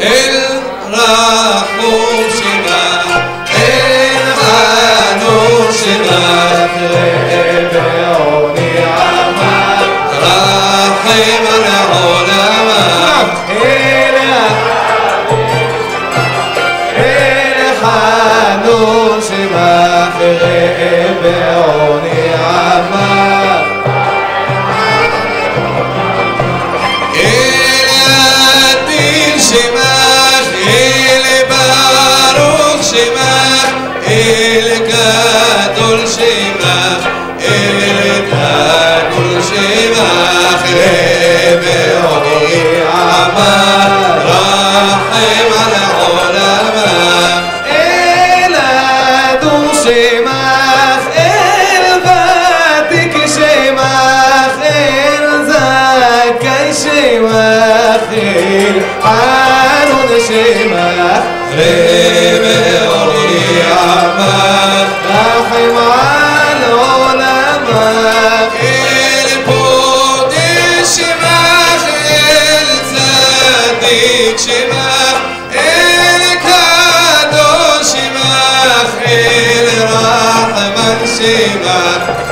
אל רחום שמך, אל חנון שמך, בעוני עמך, רחם על עולמך, אל חנון שמך, בעוני עמך, אל עדין שמך, אל ברוך שמך, אל גדול שמך, אל גדול שמך, בעוני עמך, רחם על עולמך, אל אדום שמך, אל ותיק שמך, אל זכאי שמך, אל חנון שמך, בעוני עמך, רחם על עולמך, אל פודה שמך, אל צדיק שמך, אל קדוש שמך, אל רחמן שמך,